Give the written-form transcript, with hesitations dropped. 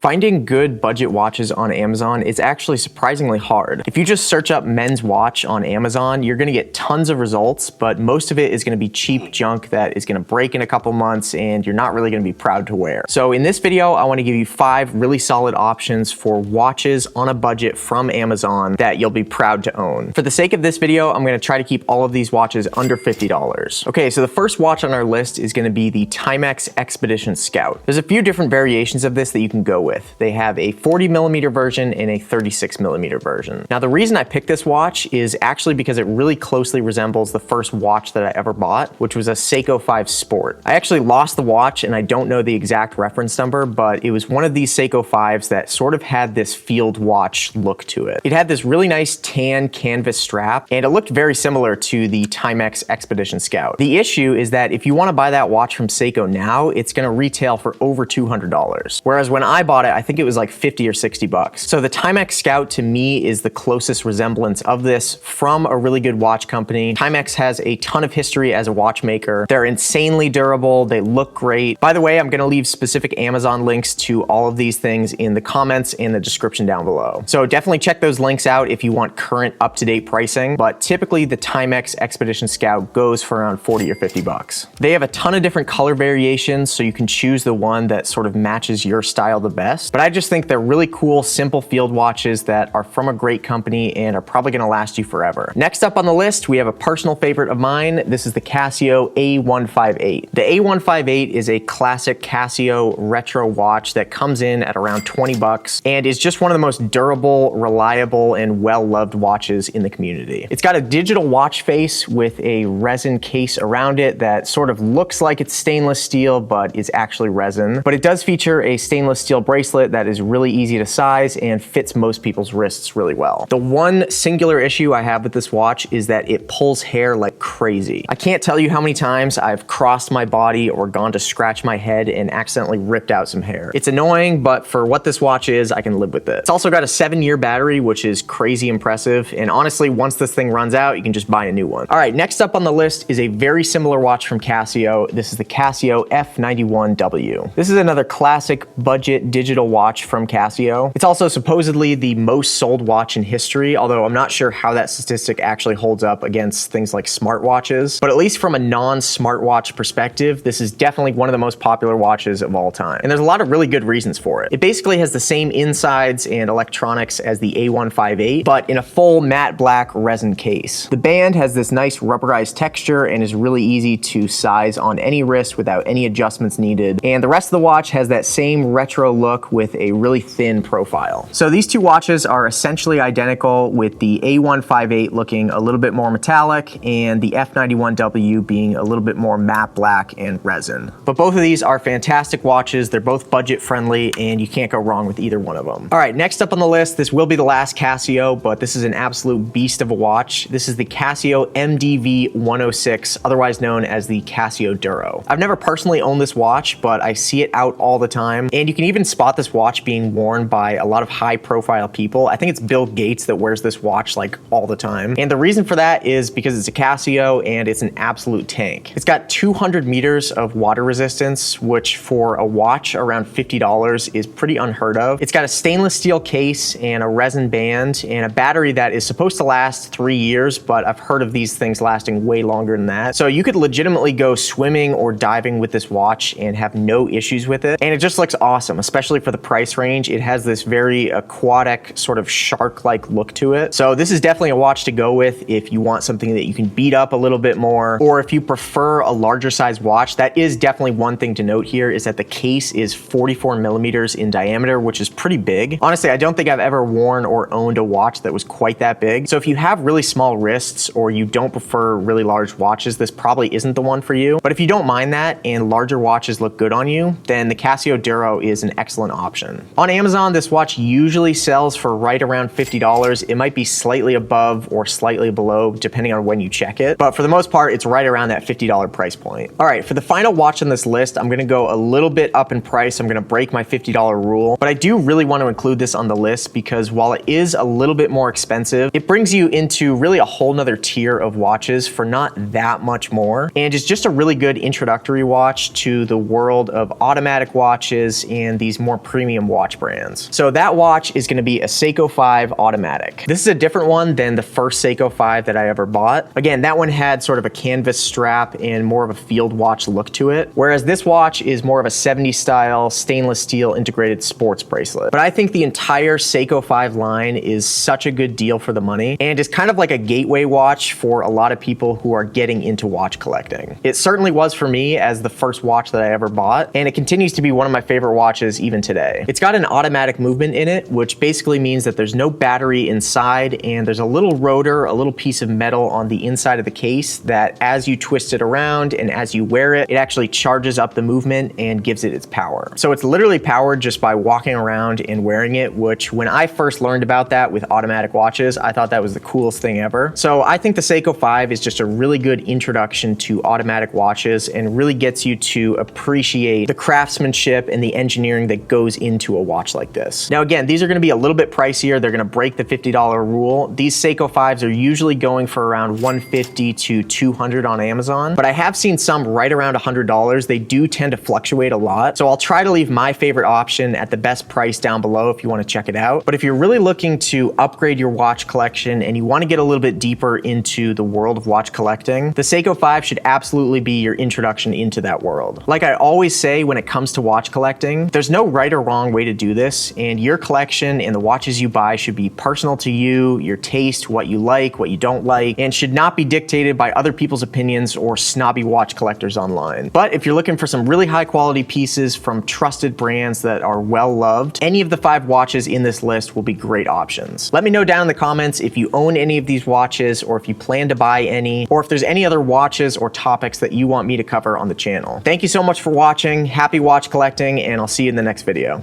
Finding good budget watches on Amazon is actually surprisingly hard. If you just search up men's watch on Amazon, you're gonna get tons of results, but most of it is gonna be cheap junk that is gonna break in a couple months and you're not really gonna be proud to wear. So in this video, I wanna give you 5 really solid options for watches on a budget from Amazon that you'll be proud to own. For the sake of this video, I'm gonna try to keep all of these watches under $50. Okay, so the first watch on our list is gonna be the Timex Expedition Scout. There's a few different variations of this that you can go with. They have a 40mm version and a 36mm version. Now the reason I picked this watch is actually because it really closely resembles the first watch that I ever bought, which was a Seiko 5 Sport. I actually lost the watch and I don't know the exact reference number, but it was one of these Seiko 5s that sort of had this field watch look to it. It had this really nice tan canvas strap and it looked very similar to the Timex Expedition Scout. The issue is that if you want to buy that watch from Seiko now, it's going to retail for over $200. Whereas when I bought it, I think it was like 50 or 60 bucks. So the Timex Scout to me is the closest resemblance of this from a really good watch company. Timex has a ton of history as a watchmaker. They're insanely durable. They look great. By the way, I'm going to leave specific Amazon links to all of these things in the comments and the description down below. So definitely check those links out if you want current up-to-date pricing, but typically the Timex Expedition Scout goes for around 40 or 50 bucks. They have a ton of different color variations, so you can choose the one that sort of matches your style the best. But I just think they're really cool, simple field watches that are from a great company and are probably gonna last you forever. Next up on the list, we have a personal favorite of mine. This is the Casio A158. The A158 is a classic Casio retro watch that comes in at around 20 bucks and is just one of the most durable, reliable, and well-loved watches in the community. It's got a digital watch face with a resin case around it that sort of looks like it's stainless steel, but is actually resin. But it does feature a stainless steel bracelet that is really easy to size and fits most people's wrists really well. The one singular issue I have with this watch is that it pulls hair like crazy. I can't tell you how many times I've crossed my body or gone to scratch my head and accidentally ripped out some hair. It's annoying, but for what this watch is, I can live with it. It's also got a 7-year battery, which is crazy impressive. And honestly, once this thing runs out, you can just buy a new one. All right, next up on the list is a very similar watch from Casio. This is the Casio F91W. This is another classic budget digital watch from Casio. It's also supposedly the most sold watch in history, although I'm not sure how that statistic actually holds up against things like smartwatches. But at least from a non-smartwatch perspective, this is definitely one of the most popular watches of all time. And there's a lot of really good reasons for it. It basically has the same insides and electronics as the A158, but in a full matte black resin case. The band has this nice rubberized texture and is really easy to size on any wrist without any adjustments needed. And the rest of the watch has that same retro look with a really thin profile. So these two watches are essentially identical, with the A158 looking a little bit more metallic and the F91W being a little bit more matte black and resin. But both of these are fantastic watches. They're both budget friendly and you can't go wrong with either one of them. All right, next up on the list, this will be the last Casio, but this is an absolute beast of a watch. This is the Casio MDV 106, otherwise known as the Casio Duro. I've never personally owned this watch, but I see it out all the time. And you can even spot this watch being worn by a lot of high profile people. I think it's Bill Gates that wears this watch like all the time. And the reason for that is because it's a Casio and it's an absolute tank. It's got 200 meters of water resistance, which for a watch around $50 is pretty unheard of. It's got a stainless steel case and a resin band and a battery that is supposed to last 3 years, but I've heard of these things lasting way longer than that. So you could legitimately go swimming or diving with this watch and have no issues with it. And it just looks awesome, especially for the price range. It has this very aquatic sort of shark-like look to it. So this is definitely a watch to go with if you want something that you can beat up a little bit more, or if you prefer a larger size watch. That is definitely one thing to note here, is that the case is 44mm in diameter, which is pretty big. Honestly, I don't think I've ever worn or owned a watch that was quite that big. So if you have really small wrists or you don't prefer really large watches, this probably isn't the one for you. But if you don't mind that and larger watches look good on you, then the Casio Duro is an excellent option. On Amazon, this watch usually sells for right around $50. It might be slightly above or slightly below depending on when you check it. it, but for the most part, it's right around that $50 price point. All right, for the final watch on this list, I'm gonna go a little bit up in price. I'm gonna break my $50 rule, but I do really want to include this on the list because while it is a little bit more expensive, it brings you into really a whole nother tier of watches for not that much more. And it's just a really good introductory watch to the world of automatic watches and these more premium watch brands. So that watch is gonna be a Seiko 5 automatic. This is a different one than the first Seiko 5 that I ever bought. Again, that one had sort of a canvas strap and more of a field watch look to it, whereas this watch is more of a 70s style stainless steel integrated sports bracelet. But I think the entire Seiko 5 line is such a good deal for the money and is kind of like a gateway watch for a lot of people who are getting into watch collecting. It certainly was for me as the first watch that I ever bought, and it continues to be one of my favorite watches even today. It's got an automatic movement in it, which basically means that there's no battery inside and there's a little rotor, a little piece of metal on the inside of the case that as you twist it around and as you wear it, it actually charges up the movement and gives it its power. So it's literally powered just by walking around and wearing it, which when I first learned about that with automatic watches, I thought that was the coolest thing ever. So I think the Seiko 5 is just a really good introduction to automatic watches and really gets you to appreciate the craftsmanship and the engineering that goes into a watch like this. Now again, these are gonna be a little bit pricier. They're gonna break the $50 rule. These Seiko 5s are usually going for around $150 to $200 on Amazon, but I have seen some right around $100. They do tend to fluctuate a lot. So I'll try to leave my favorite option at the best price down below if you wanna check it out. But if you're really looking to upgrade your watch collection and you wanna get a little bit deeper into the world of watch collecting, the Seiko 5 should absolutely be your introduction into that world. Like I always say when it comes to watch collecting, there's no right or wrong way to do this, and your collection and the watches you buy should be personal to you, your taste, what you like, what you don't like, and should not be dictated by other people's opinions or snobby watch collectors online. But if you're looking for some really high quality pieces from trusted brands that are well loved, any of the 5 watches in this list will be great options. Let me know down in the comments if you own any of these watches or if you plan to buy any, or if there's any other watches or topics that you want me to cover on the channel. Thank you so much for watching. Happy watch collecting, and I'll see you in the next video.